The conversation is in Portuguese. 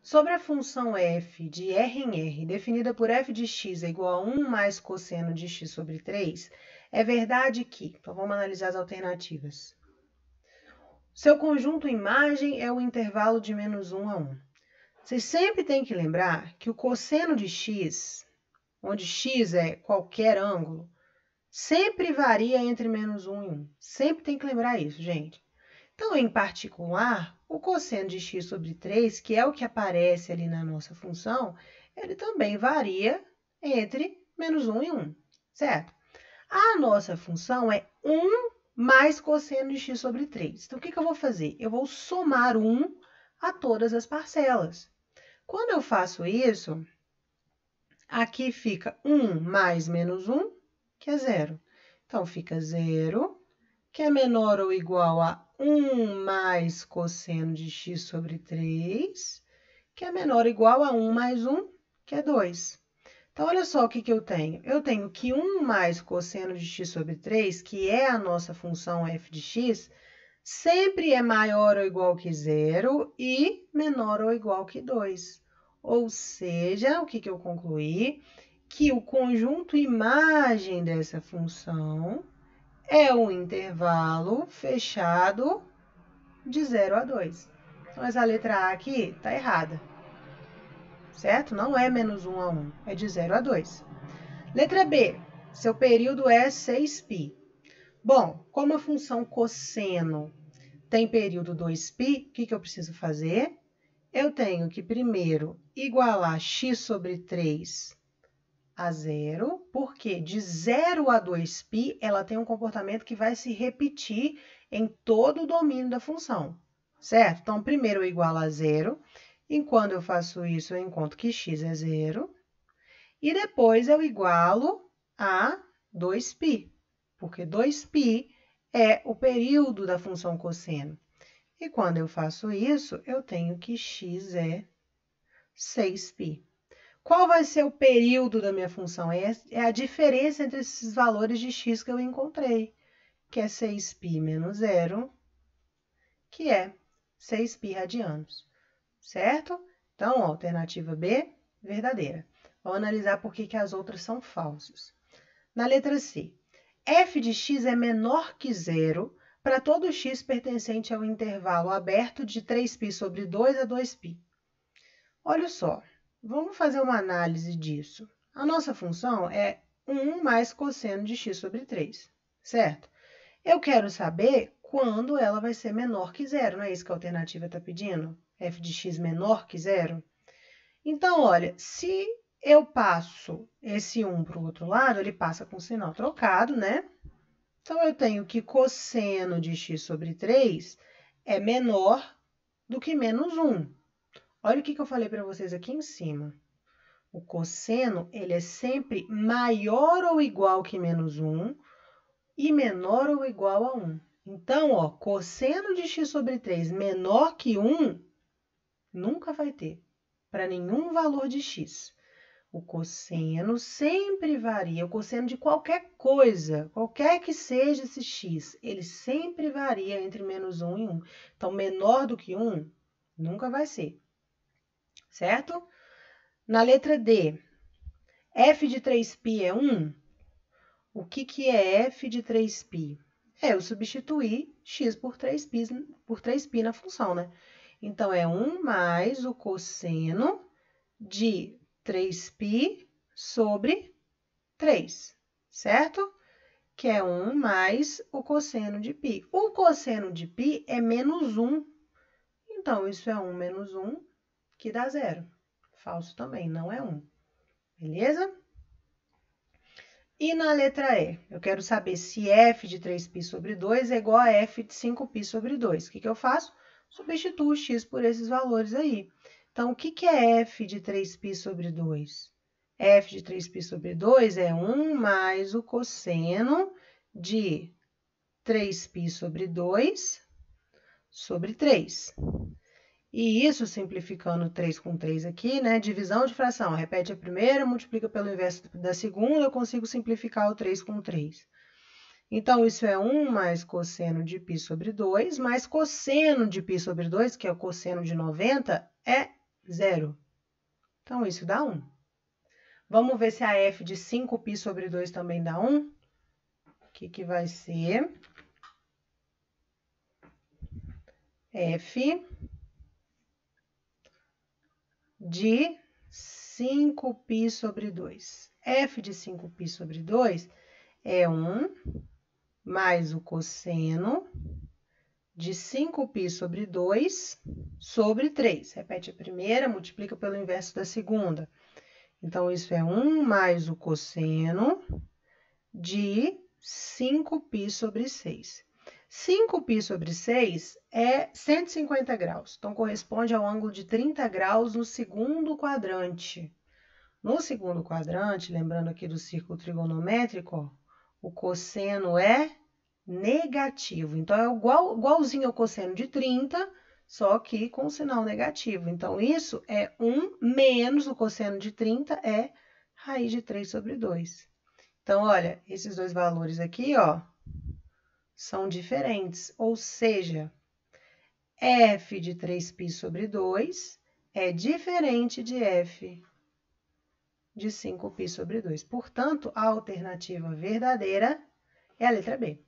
Sobre a função f de r em r, definida por f de x é igual a 1 mais cosseno de x sobre 3, é verdade que... Então, vamos analisar as alternativas. Seu conjunto imagem é o intervalo de menos 1 a 1. Vocês sempre têm que lembrar que o cosseno de x, onde x é qualquer ângulo, sempre varia entre menos 1 e 1. Sempre tem que lembrar isso, gente. Então, em particular, o cosseno de x sobre 3, que é o que aparece ali na nossa função, ele também varia entre menos 1 e 1, certo? A nossa função é 1 mais cosseno de x sobre 3. Então, o que eu vou fazer? Eu vou somar 1 a todas as parcelas. Quando eu faço isso, aqui fica 1 mais menos 1, que é 0. Então, fica 0, que é menor ou igual a 1 mais cosseno de x sobre 3, que é menor ou igual a 1 mais 1, que é 2. Então, olha só o que eu tenho. Eu tenho que 1 mais cosseno de x sobre 3, que é a nossa função f de x, sempre é maior ou igual que 0 e menor ou igual que 2. Ou seja, o que eu concluí? Que o conjunto imagem dessa função é um intervalo fechado de 0 a 2. Então, essa letra A aqui está errada, certo? Não é menos 1 a 1, é de 0 a 2. Letra B, seu período é 6π. Bom, como a função cosseno tem período 2π, o que eu preciso fazer? Eu tenho que primeiro igualar x sobre 3 a 0, porque de 0 a 2π, ela tem um comportamento que vai se repetir em todo o domínio da função, certo? Então, primeiro eu igualo a 0, e quando eu faço isso, eu encontro que x é 0, e depois eu igualo a 2π, porque 2π é o período da função cosseno. E quando eu faço isso, eu tenho que x é 6π. Qual vai ser o período da minha função? É a diferença entre esses valores de x que eu encontrei, que é 6π menos 0, que é 6π radianos, certo? Então, ó, alternativa B, verdadeira. Vamos analisar por que as outras são falsas. Na letra C, f de x é menor que 0 para todo x pertencente ao intervalo aberto de 3π sobre 2 a 2π. Olha só. Vamos fazer uma análise disso. A nossa função é 1 mais cosseno de x sobre 3, certo? Eu quero saber quando ela vai ser menor que 0, não é isso que a alternativa está pedindo? F de x menor que 0? Então, olha, se eu passo esse 1 para o outro lado, ele passa com o sinal trocado, né? Então, eu tenho que cosseno de x sobre 3 é menor do que menos 1. Olha o que eu falei para vocês aqui em cima. O cosseno, ele é sempre maior ou igual que menos 1 e menor ou igual a 1. Então, ó, cosseno de x sobre 3 menor que 1, nunca vai ter, para nenhum valor de x. O cosseno sempre varia, o cosseno de qualquer coisa, qualquer que seja esse x, ele sempre varia entre menos 1 e 1. Então, menor do que 1, nunca vai ser. Certo? Na letra D, f de 3π é 1? O que é f de 3π? É eu substituir x por 3π na função, né? Então, é 1 mais o cosseno de 3π sobre 3, certo? Que é 1 mais o cosseno de π. O cosseno de π é menos 1. Então, isso é 1 menos 1, que dá 0. Falso também, não é 1. Beleza? E na letra E, eu quero saber se f de 3π sobre 2 é igual a f de 5π sobre 2. O que eu faço? Substituo o x por esses valores aí. Então, o que é f de 3π sobre 2? F de 3π sobre 2 é 1 mais o cosseno de 3π sobre 2 sobre 3. E isso, simplificando 3 com 3 aqui, né? Divisão de fração. Repete a primeira, multiplica pelo inverso da segunda, eu consigo simplificar o 3 com 3. Então, isso é 1 mais cosseno de π sobre 2, mais cosseno de π sobre 2, que é o cosseno de 90, é 0. Então, isso dá 1. Vamos ver se a f de 5π sobre 2 também dá 1. O que vai ser? F de 5π sobre 2. F de 5π sobre 2 é 1 mais o cosseno de 5π sobre 2 sobre 3. Repete a primeira, multiplica pelo inverso da segunda. Então, isso é 1 mais o cosseno de 5π sobre 6. 5π sobre 6 é 150 graus. Então, corresponde ao ângulo de 30 graus no segundo quadrante. No segundo quadrante, lembrando aqui do círculo trigonométrico, ó, o cosseno é negativo. Então, é igualzinho ao cosseno de 30, só que com o sinal negativo. Então, isso é 1 menos o cosseno de 30 é raiz de 3 sobre 2. Então, olha, esses dois valores aqui, ó, são diferentes. Ou seja, f de 3π sobre 2 é diferente de f de 5π sobre 2. Portanto, a alternativa verdadeira é a letra B.